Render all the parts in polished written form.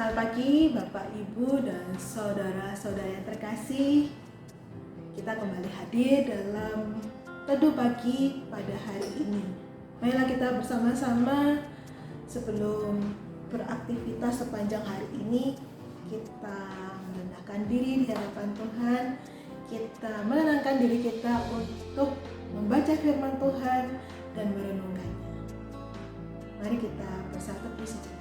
Selamat pagi Bapak, Ibu, dan saudara-saudara yang terkasih. Kita kembali hadir dalam teduh pagi pada hari ini. Marilah kita bersama-sama sebelum beraktivitas sepanjang hari ini, kita merendahkan diri di hadapan Tuhan. Kita menenangkan diri kita untuk membaca firman Tuhan dan merenungkannya. Mari kita bersatu di sejenak.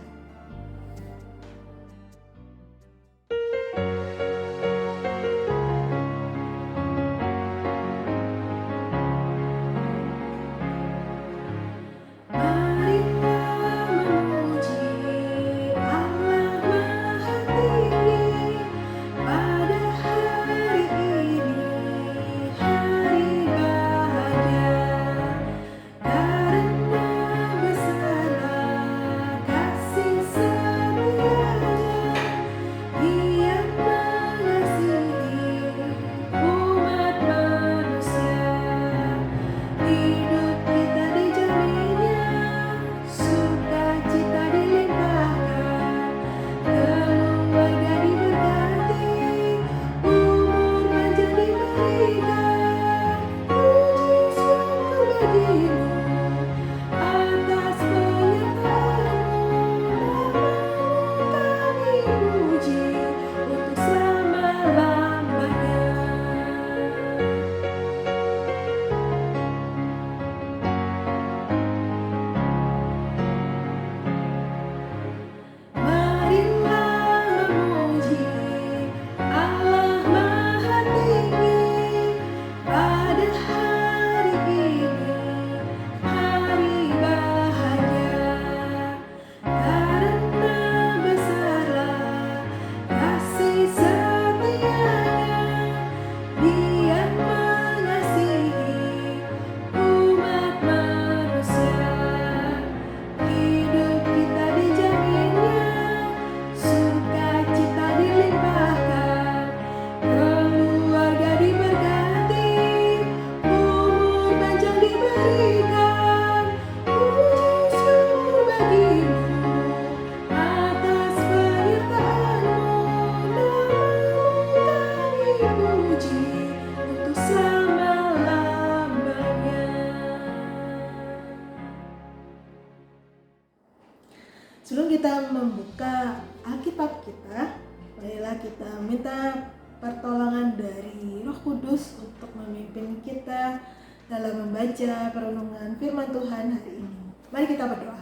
Sebelum kita membuka Alkitab kita, marilah kita minta pertolongan dari Roh Kudus untuk memimpin kita dalam membaca perenungan firman Tuhan hari ini. Mari kita berdoa.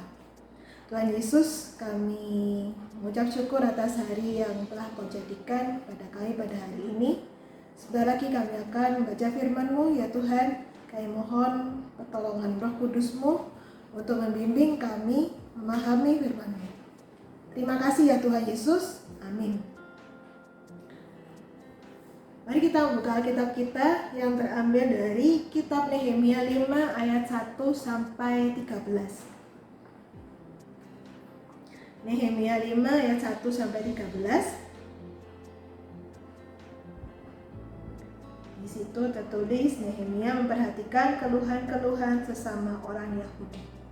Tuhan Yesus, kami mengucap syukur atas hari yang telah Kau jadikan pada kami pada hari ini. Sebentar lagi kami akan membaca firman-Mu, ya Tuhan. Kami mohon pertolongan Roh Kudus-Mu untuk membimbing kami memahami firman-Mu. Terima kasih ya Tuhan Yesus. Amin. Mari kita membuka Alkitab kita yang terambil dari kitab Nehemia 5 ayat 1 sampai 13. Nehemia 5 ayat 1 sampai 13. Di situ tertulis Nehemia memperhatikan keluhan-keluhan sesama orang Yahudi.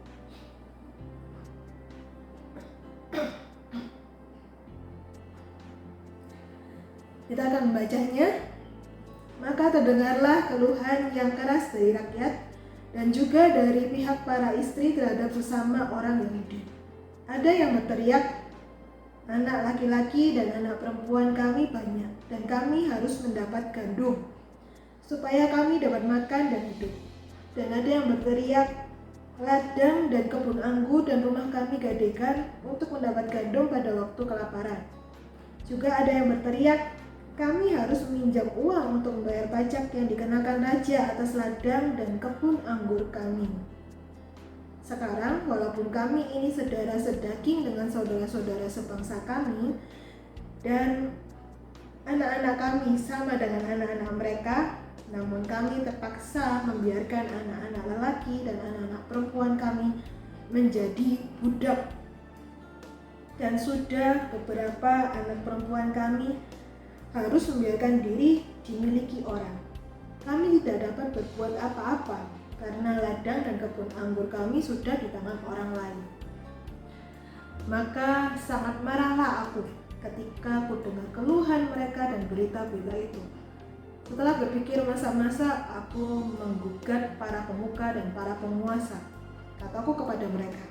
Kita akan membacanya. Maka terdengarlah keluhan yang keras dari rakyat dan juga dari pihak para istri terhadap sesama orang Yahudi. Ada yang berteriak, anak laki-laki dan anak perempuan kami banyak, dan kami harus mendapat gandum, supaya kami dapat makan dan hidup. Dan ada yang berteriak, ladang dan kebun anggur dan rumah kami gadekan untuk mendapat gandum pada waktu kelaparan. Juga ada yang berteriak, kami harus meminjam uang untuk membayar pajak yang dikenakan raja atas ladang dan kebun anggur kami. Sekarang, walaupun kami ini saudara sedaging dengan saudara-saudara sebangsa kami, dan anak-anak kami sama dengan anak-anak mereka, namun kami terpaksa membiarkan anak-anak lelaki dan anak-anak perempuan kami menjadi budak. Dan sudah beberapa anak perempuan kami harus membiarkan diri dimiliki orang. Kami tidak dapat berbuat apa-apa karena ladang dan kebun anggur kami sudah di tangan orang lain. Maka sangat marahlah aku ketika ku dengar keluhan mereka dan berita-berita itu. Setelah berpikir masa-masa, aku menggugat para pemuka dan para penguasa. Kataku kepada mereka,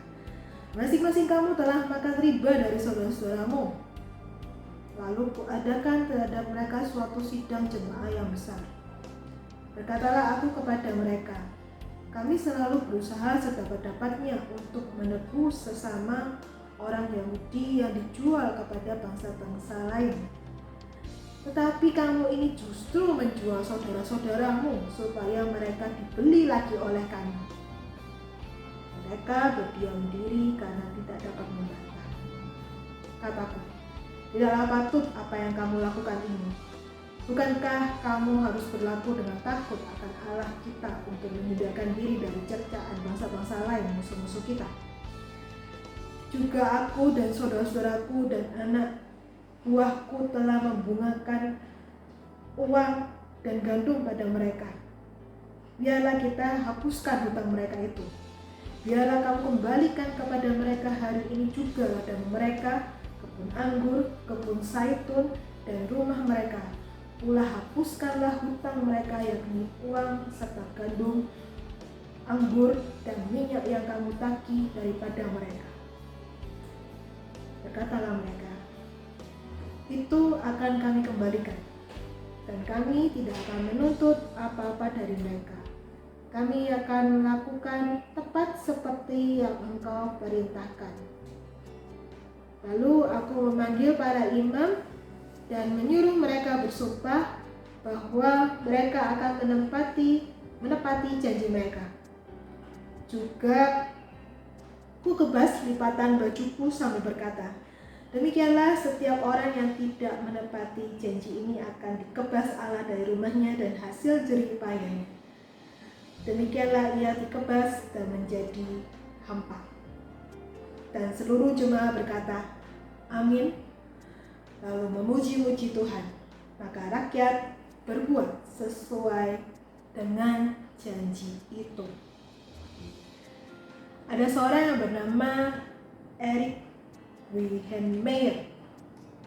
masing-masing kamu telah makan riba dari saudara-saudaramu. Lalu kuadakan terhadap mereka suatu sidang jemaah yang besar. Berkatalah aku kepada mereka, kami selalu berusaha sedapat-dapatnya untuk menebus sesama orang Yahudi yang dijual kepada bangsa-bangsa lain. Tetapi kamu ini justru menjual saudara-saudaramu supaya mereka dibeli lagi oleh kami. Mereka berdiam diri karena tidak dapat membantah. Kataku, tidaklah patut apa yang kamu lakukan ini. Bukankah kamu harus berlaku dengan takut akan Allah kita untuk menghindarkan diri dari cercaan bangsa-bangsa lain musuh-musuh kita? Juga aku dan saudara-saudaraku dan anak buahku telah membungakan uang dan gandum pada mereka. Biarlah kita hapuskan hutang mereka itu. Biarlah kamu kembalikan kepada mereka hari ini juga ladang mereka, kebun anggur, kebun zaitun, dan rumah mereka. Pula hapuskanlah hutang mereka yakni uang serta gandum, anggur, dan minyak yang kamu tagih daripada mereka. Berkatalah mereka, itu akan kami kembalikan, dan kami tidak akan menuntut apa-apa dari mereka. Kami akan melakukan tepat seperti yang engkau perintahkan. Lalu aku memanggil para imam dan menyuruh mereka bersumpah bahwa mereka akan menepati janji mereka. Juga ku kebas lipatan bajuku sambil berkata, demikianlah setiap orang yang tidak menepati janji ini akan dikebas Allah dari rumahnya dan hasil jerih payahnya. Demikianlah ia dikebas dan menjadi hampa. Dan seluruh jemaah berkata, amin, lalu memuji-muji Tuhan. Maka rakyat berbuat sesuai dengan janji itu. Ada seorang yang bernama Erik Weihenmayer.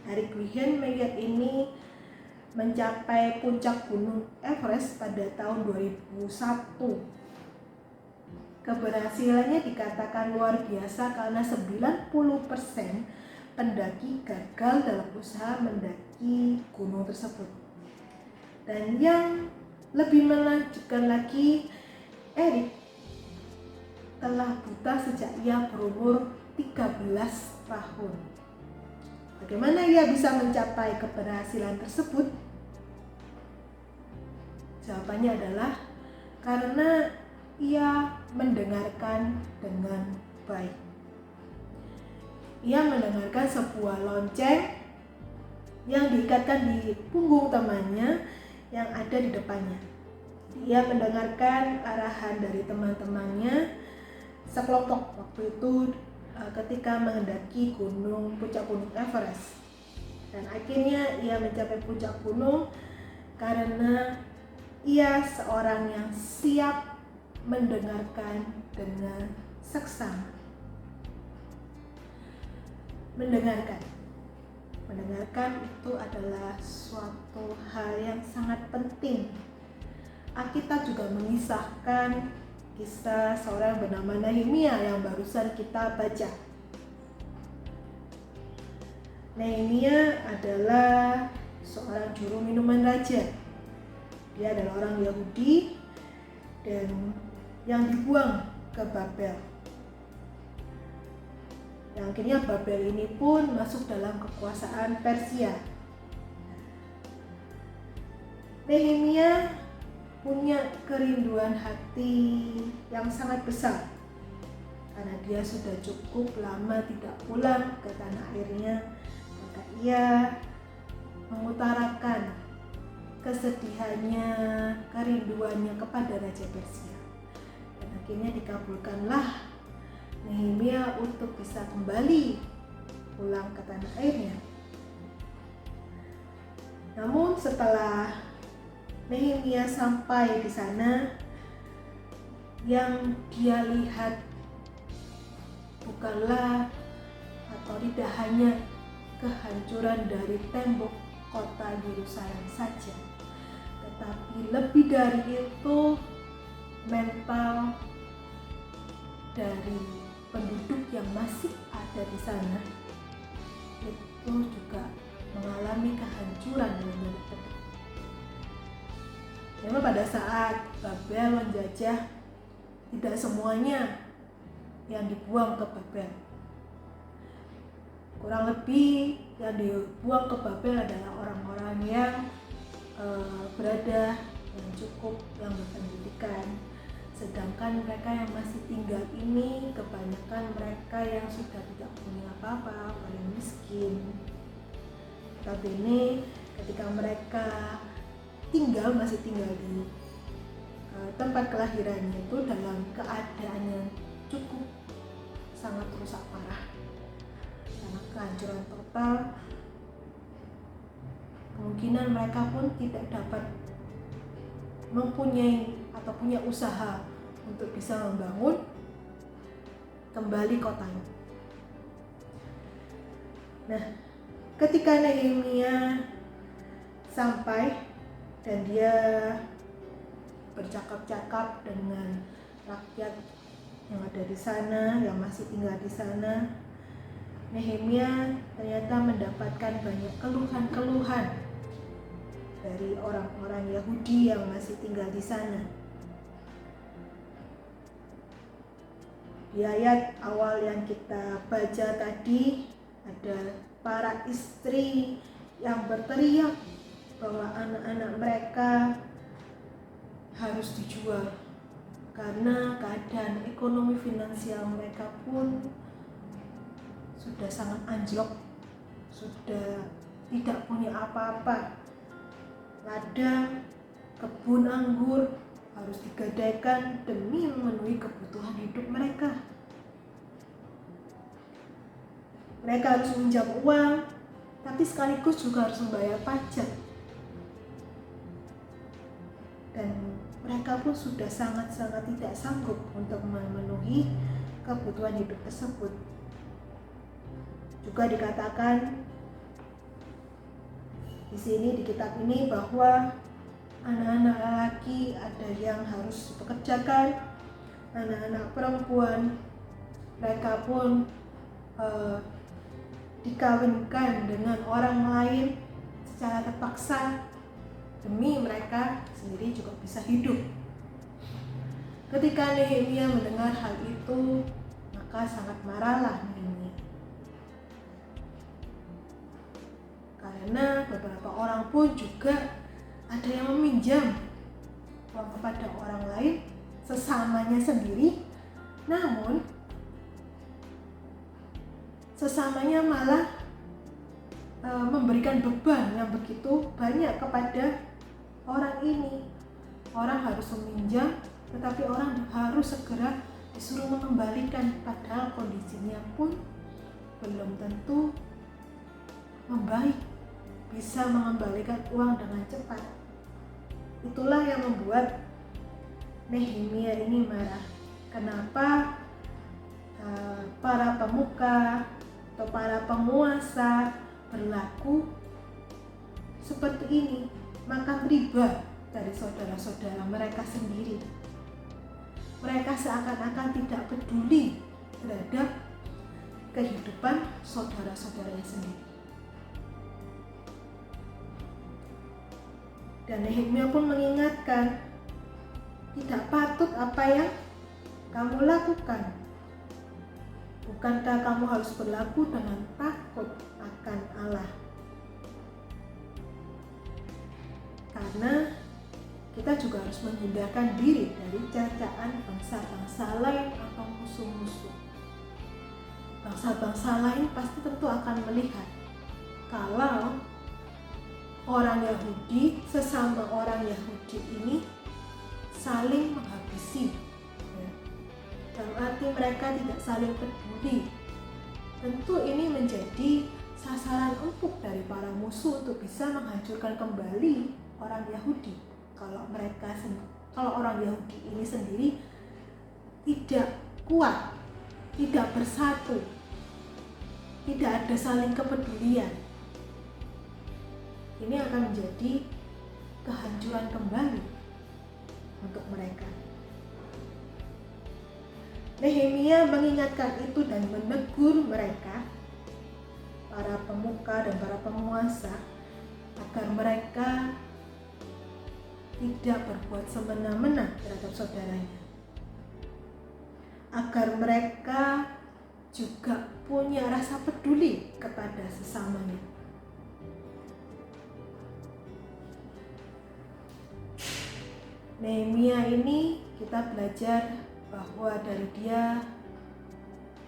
Erik Weihenmayer ini mencapai puncak gunung Everest pada tahun 2001. Keberhasilannya dikatakan luar biasa karena 90% pendaki gagal dalam usaha mendaki gunung tersebut. Dan yang lebih menakjubkan lagi, Erik telah buta sejak ia berumur 13 tahun. Bagaimana ia bisa mencapai keberhasilan tersebut? Jawabannya adalah karena ia mendengarkan dengan baik. Ia mendengarkan sebuah lonceng yang diikatkan di punggung temannya yang ada di depannya. Ia mendengarkan arahan dari teman-temannya sekelompok waktu itu ketika mengendaki puncak gunung Everest. Dan akhirnya ia mencapai puncak gunung karena ia seorang yang siap mendengarkan dengan seksama. Mendengarkan itu adalah suatu hal yang sangat penting. Alkitab juga mengisahkan kisah seorang bernama Nehemia yang barusan kita baca. Nehemia adalah seorang juru minuman raja. Dia adalah orang Yahudi dan yang dibuang ke Babel. Yang akhirnya Babel ini pun masuk dalam kekuasaan Persia. Nehemia punya kerinduan hati yang sangat besar karena dia sudah cukup lama tidak pulang ke tanah airnya, maka ia mengutarakan kesedihannya, kerinduannya kepada Raja Persia. Dan akhirnya dikabulkanlah Nehemia untuk bisa kembali pulang ke tanah airnya. Namun setelah Nehemia sampai di sana, yang dia lihat bukanlah atau tidak hanya kehancuran dari tembok kota Yerusalem saja, tetapi lebih dari itu mental dari penduduk yang masih ada di sana itu juga mengalami kehancuran dalam tanda petik. Memang pada saat Babel menjajah, tidak semuanya yang dibuang ke Babel. Kurang lebih yang dibuang ke Babel adalah orang-orang yang berada yang cukup, yang berpendidikan. Sedangkan mereka yang masih tinggal ini kebanyakan mereka yang sudah tidak punya apa-apa, paling miskin. Tapi ini ketika mereka masih tinggal di tempat kelahirannya itu dalam keadaan yang cukup sangat rusak parah, sangat kehancuran total. Kemungkinan mereka pun tidak dapat mempunyai atau punya usaha untuk bisa membangun kembali kotanya. Nah, ketika Nehemia sampai dan dia bercakap-cakap dengan rakyat yang ada di sana, yang masih tinggal di sana, Nehemia ternyata mendapatkan banyak keluhan-keluhan dari orang-orang Yahudi yang masih tinggal di sana. Di ayat awal yang kita baca tadi, ada para istri yang berteriak bahwa anak-anak mereka harus dijual karena keadaan ekonomi finansial mereka pun sudah sangat anjlok, sudah tidak punya apa-apa. Ladang, kebun anggur harus digadaikan demi memenuhi kebutuhan hidup mereka. Mereka harus meminjam uang, tapi sekaligus juga harus membayar pajak. Dan mereka pun sudah sangat-sangat tidak sanggup untuk memenuhi kebutuhan hidup tersebut. Juga dikatakan di sini di kitab ini bahwa anak-anak lelaki ada yang harus dipekerjakan, anak-anak perempuan mereka pun dikawinkan dengan orang lain secara terpaksa demi mereka sendiri juga bisa hidup. Ketika Nehemia mendengar hal itu, maka sangat marahlah Nehemia. Karena beberapa orang pun juga ada yang meminjam uang kepada orang lain, sesamanya sendiri, namun sesamanya malah memberikan beban yang begitu banyak kepada orang ini. Orang harus meminjam, tetapi orang harus segera disuruh mengembalikan, padahal kondisinya pun belum tentu membaik, bisa mengembalikan uang dengan cepat. Itulah yang membuat Nehemia ini marah. Kenapa para pemuka atau para penguasa berlaku seperti ini, makan riba dari saudara-saudara mereka sendiri. Mereka seakan-akan tidak peduli terhadap kehidupan saudara-saudaranya sendiri. Dan Nehemia pun mengingatkan, tidak patut apa yang kamu lakukan. Bukankah kamu harus berlaku dengan takut akan Allah? Karena kita juga harus menghindarkan diri dari cacaan bangsa-bangsa lain atau musuh-musuh. Bangsa-bangsa lain pasti tentu akan melihat kalau orang Yahudi, sesama orang Yahudi ini saling menghabisi. Dalam arti mereka tidak saling peduli. Tentu ini menjadi sasaran empuk dari para musuh untuk bisa menghancurkan kembali orang Yahudi. Kalau orang Yahudi ini sendiri tidak kuat, tidak bersatu, tidak ada saling kepedulian, ini akan menjadi kehancuran kembali untuk mereka. Nehemia mengingatkan itu dan menegur mereka, para pemuka dan para penguasa, agar mereka tidak berbuat semena-mena terhadap saudaranya, agar mereka juga punya rasa peduli kepada sesamanya. Nehemia ini kita belajar bahwa dari dia,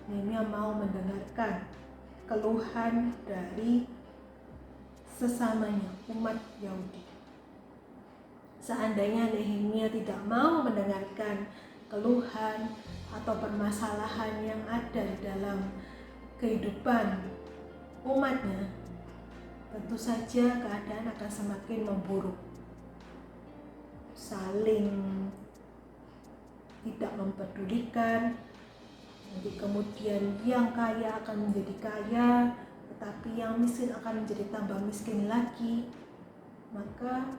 Nehemia mau mendengarkan keluhan dari sesamanya, umat Yahudi. Seandainya Nehemia tidak mau mendengarkan keluhan atau permasalahan yang ada di dalam kehidupan umatnya, tentu saja keadaan akan semakin memburuk. Saling tidak mempedulikan, nanti kemudian yang kaya akan menjadi kaya, tetapi yang miskin akan menjadi tambah miskin lagi. Maka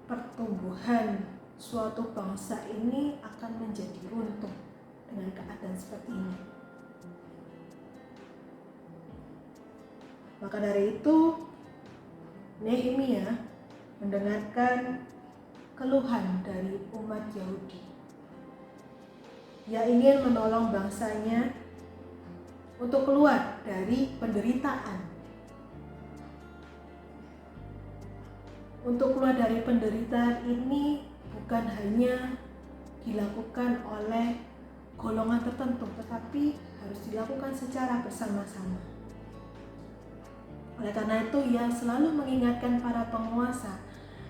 pertumbuhan suatu bangsa ini akan menjadi runtuh dengan keadaan seperti ini. Maka dari itu Nehemia mendengarkan keluhan dari umat Yahudi. Ia ingin menolong bangsanya untuk keluar dari penderitaan. Untuk keluar dari penderitaan ini bukan hanya dilakukan oleh golongan tertentu, tetapi harus dilakukan secara bersama-sama. Oleh karena itu, ia selalu mengingatkan para penguasa,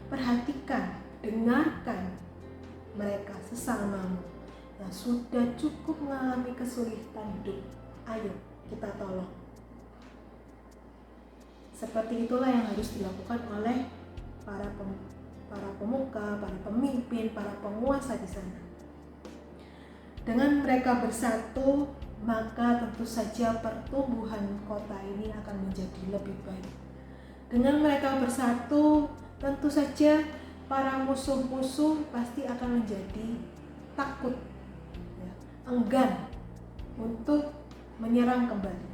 perhatikan, dengarkan mereka sesamamu yang sudah cukup mengalami kesulitan hidup. Ayo kita tolong. Seperti itulah yang harus dilakukan oleh para pemuka, para pemimpin, para penguasa di sana. Dengan mereka bersatu, maka tentu saja pertumbuhan kota ini akan menjadi lebih baik. Dengan mereka bersatu, tentu saja para musuh-musuh pasti akan menjadi takut, enggan untuk menyerang kembali.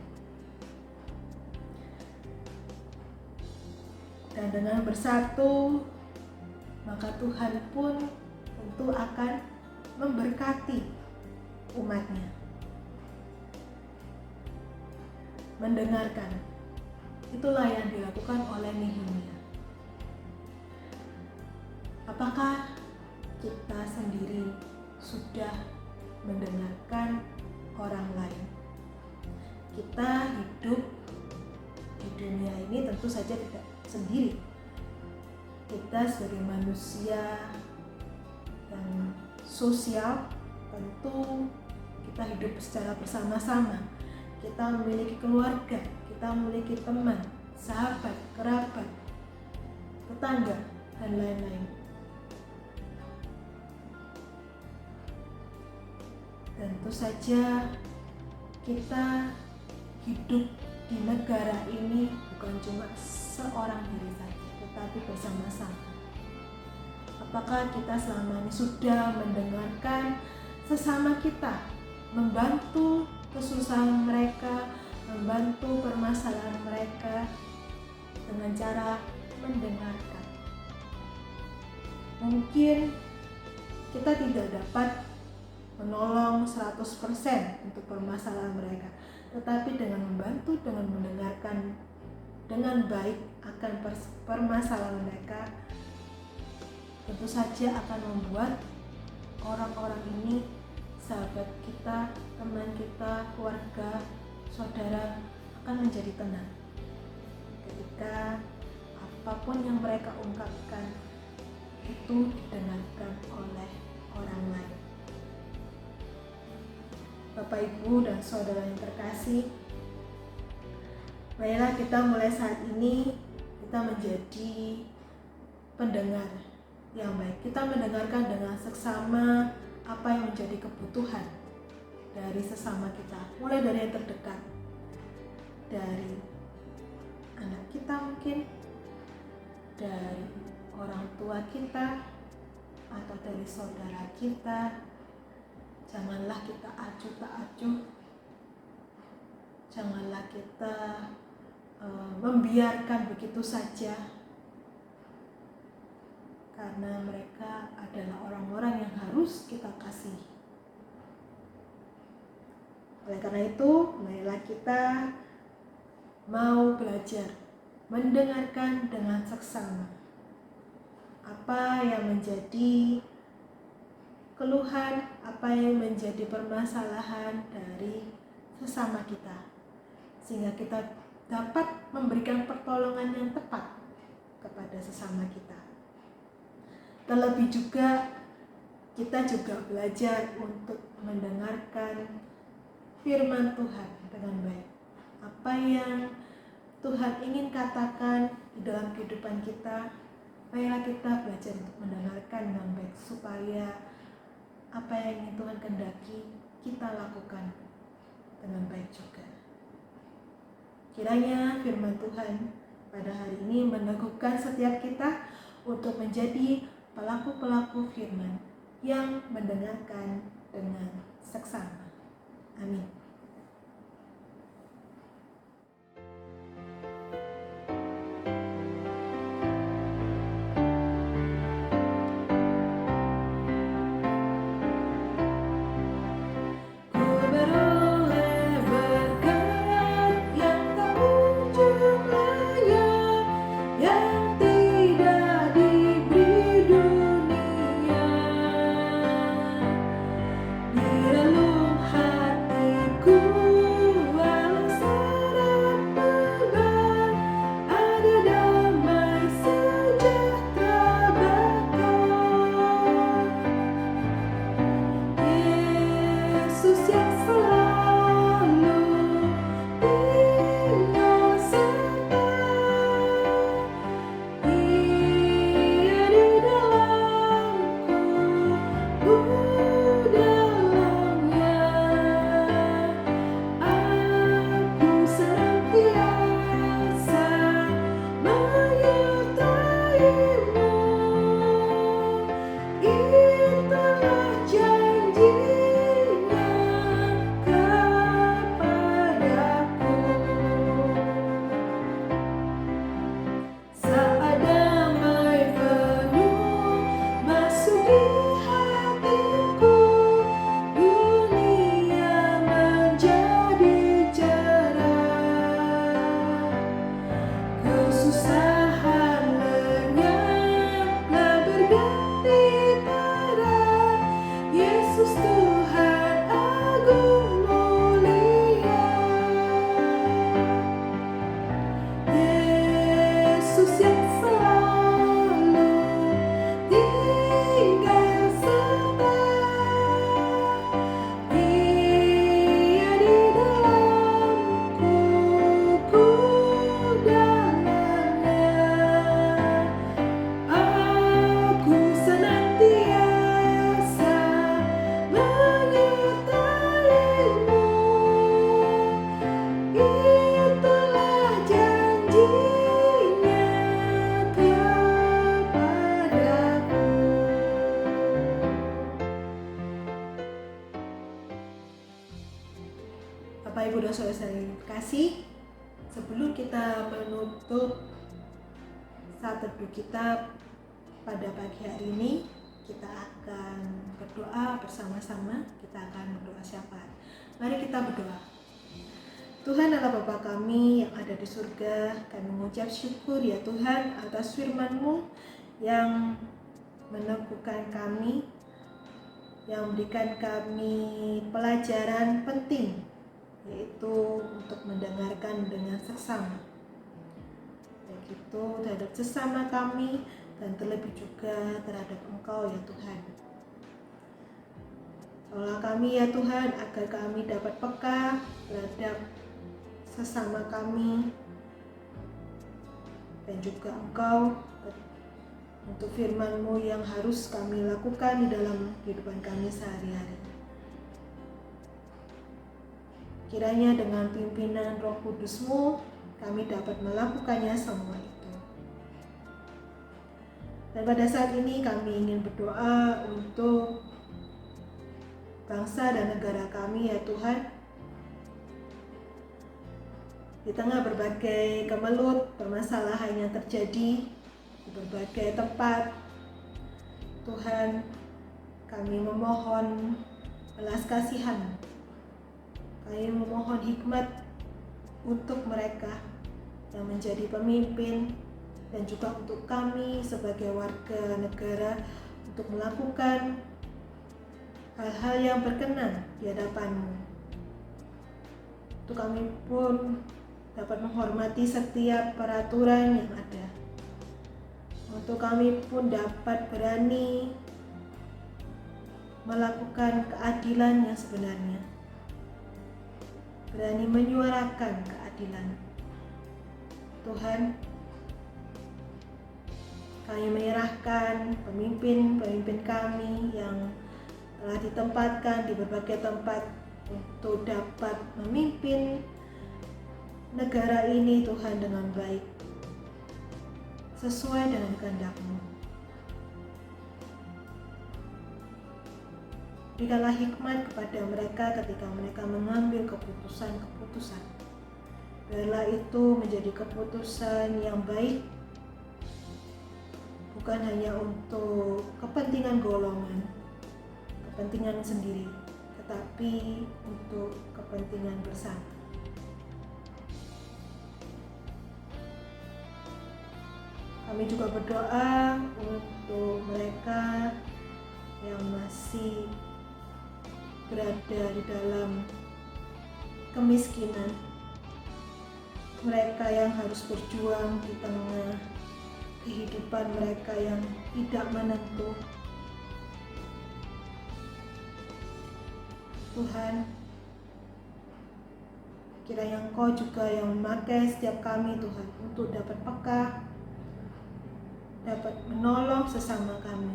Dan dengan bersatu, maka Tuhan pun tentu akan memberkati umatnya. Mendengarkan, itulah yang dilakukan oleh Nehemia. Apakah kita sendiri sudah mendengarkan orang lain? Kita hidup di dunia ini tentu saja tidak sendiri. Kita sebagai manusia yang sosial, tentu kita hidup secara bersama-sama. Kita memiliki keluarga, kita memiliki teman, sahabat, kerabat, tetangga, dan lain-lain. Tentu saja kita hidup di negara ini bukan cuma seorang diri saja, tetapi bersama-sama. Apakah kita selama ini sudah mendengarkan sesama kita, membantu kesusahan mereka, membantu permasalahan mereka dengan cara mendengarkan? Mungkin kita tidak dapat menolong 100% untuk permasalahan mereka, tetapi dengan membantu, dengan mendengarkan dengan baik akan permasalahan mereka, tentu saja akan membuat orang-orang ini, sahabat kita, teman kita, keluarga, saudara, akan menjadi tenang ketika apapun yang mereka ungkapkan itu didengarkan oleh orang lain. Bapak, Ibu, dan saudara yang terkasih, marilah kita mulai saat ini kita menjadi pendengar yang baik. Kita mendengarkan dengan seksama apa yang menjadi kebutuhan dari sesama kita, mulai dari yang terdekat, dari anak kita mungkin, dari orang tua kita, atau dari saudara kita. Janganlah kita acuh tak acuh, janganlah kita membiarkan begitu saja, karena mereka adalah orang-orang yang harus kita kasihi. Oleh karena itu, marilah kita mau belajar mendengarkan dengan seksama apa yang menjadi keluhan, apa yang menjadi permasalahan dari sesama kita, sehingga kita dapat memberikan pertolongan yang tepat kepada sesama kita. Terlebih juga, kita juga belajar untuk mendengarkan firman Tuhan dengan baik. Apa yang Tuhan ingin katakan di dalam kehidupan kita, marilah kita belajar untuk mendengarkan dengan baik, supaya apa yang ingin Tuhan kehendaki kita lakukan dengan baik juga. Kiranya firman Tuhan pada hari ini meneguhkan setiap kita untuk menjadi pelaku-pelaku firman yang mendengarkan dengan seksama. Amin. Bapak Ibu dan Saudara yang kasih, sebelum kita menutup saat teduh kita pada pagi hari ini, kita akan berdoa bersama-sama. Kita akan berdoa syafaat. Mari kita berdoa. Tuhan Allah Bapa kami yang ada di surga, kami mengucap syukur ya Tuhan atas firman-Mu yang meneguhkan kami, yang memberikan kami pelajaran penting, yaitu untuk mendengarkan dengan seksama, baik itu terhadap sesama kami dan terlebih juga terhadap Engkau ya Tuhan. Tolong kami ya Tuhan agar kami dapat peka terhadap sesama kami dan juga Engkau untuk firman-Mu yang harus kami lakukan di dalam kehidupan kami sehari-hari. Kiranya dengan pimpinan Roh Kudus-Mu kami dapat melakukannya semua itu. Dan pada saat ini kami ingin berdoa untuk bangsa dan negara kami ya Tuhan. Di tengah berbagai kemelut permasalahan yang terjadi di berbagai tempat, Tuhan, kami memohon belas kasihan. Kami memohon hikmat untuk mereka yang menjadi pemimpin dan juga untuk kami sebagai warga negara untuk melakukan hal-hal yang berkenan di hadapan-Mu. Untuk kami pun dapat menghormati setiap peraturan yang ada. Untuk kami pun dapat berani melakukan keadilan yang sebenarnya. Berani menyuarakan keadilan. Tuhan, kami menyerahkan pemimpin-pemimpin kami yang telah ditempatkan di berbagai tempat untuk dapat memimpin negara ini Tuhan dengan baik, sesuai dengan kehendak-Mu. Berikanlah hikmat kepada mereka ketika mereka mengambil keputusan-keputusan. Biarlah itu menjadi keputusan yang baik, bukan hanya untuk kepentingan golongan, kepentingan sendiri, tetapi untuk kepentingan bersama. Kami juga berdoa untuk mereka yang masih berada di dalam kemiskinan, mereka yang harus berjuang di tengah kehidupan mereka yang tidak menentu. Tuhan, kiranya Engkau juga yang memakai setiap kami Tuhan untuk dapat peka, dapat menolong sesama kami,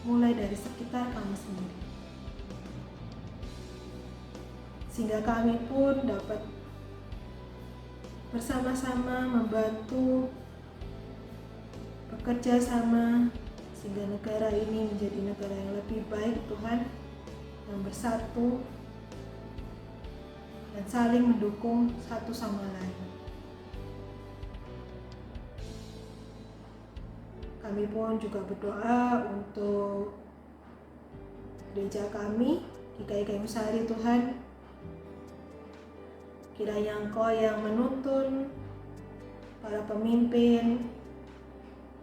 mulai dari sekitar kami sendiri. Sehingga kami pun dapat bersama-sama membantu, bekerja sama, sehingga negara ini menjadi negara yang lebih baik Tuhan, yang bersatu dan saling mendukung satu sama lain. Kami pun juga berdoa untuk gereja kami, GKI Kayu Sari Tuhan. Kiranya Engkau yang menuntun para pemimpin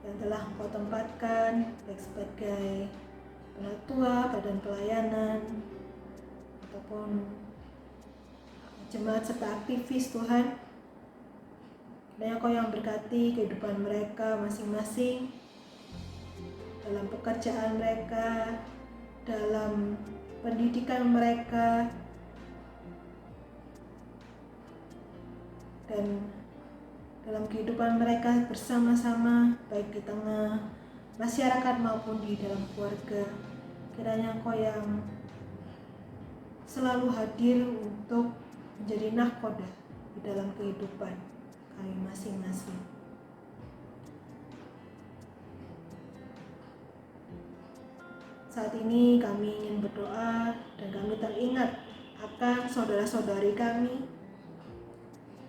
yang telah Engkau tempatkan, baik sebagai penatua, badan pelayanan, ataupun jemaat serta aktivis Tuhan. Kiranya Engkau yang berkati kehidupan mereka masing-masing, dalam pekerjaan mereka, dalam pendidikan mereka, dan dalam kehidupan mereka bersama-sama, baik di tengah masyarakat maupun di dalam keluarga. Kiranya Engkau yang selalu hadir untuk menjadi nahkoda di dalam kehidupan kami masing-masing. Saat ini kami ingin berdoa dan kami teringat akan saudara-saudari kami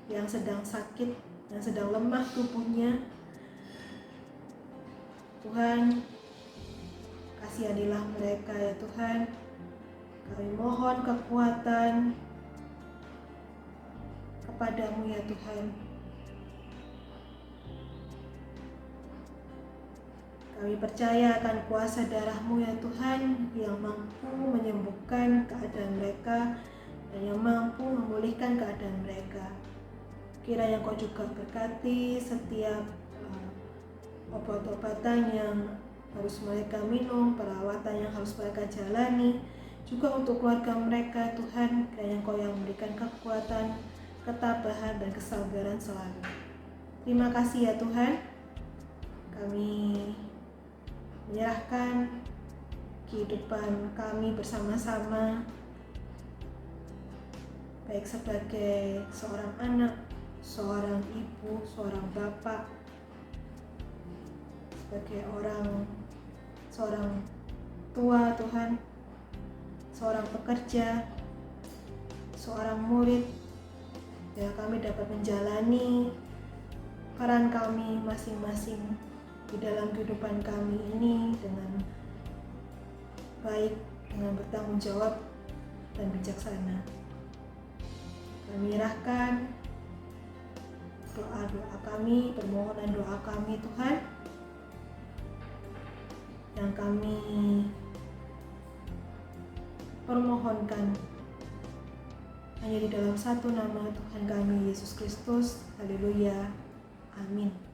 yang sedang sakit, yang sedang lemah tubuhnya. Tuhan, kasihanilah mereka ya Tuhan. Kami mohon kekuatan kepadamu ya Tuhan. Kami percaya akan kuasa darah-Mu ya Tuhan, yang mampu menyembuhkan keadaan mereka dan yang mampu memulihkan keadaan mereka. Kiranya Engkau juga berkati setiap obat-obatan yang harus mereka minum, perawatan yang harus mereka jalani, juga untuk keluarga mereka Tuhan. Kiranya Engkau yang memberikan kekuatan, ketabahan dan kesabaran selalu. Terima kasih ya Tuhan. Kami menyerahkan kehidupan kami bersama-sama, baik sebagai seorang anak, seorang ibu, seorang bapak, sebagai seorang tua Tuhan, seorang pekerja, seorang murid, ya kami dapat menjalani peran kami masing-masing di dalam kehidupan kami ini dengan baik, dengan bertanggung jawab dan bijaksana. Kami nyerahkan doa-doa kami, permohonan doa kami Tuhan, yang kami permohonkan hanya di dalam satu nama Tuhan kami, Yesus Kristus. Haleluya. Amin.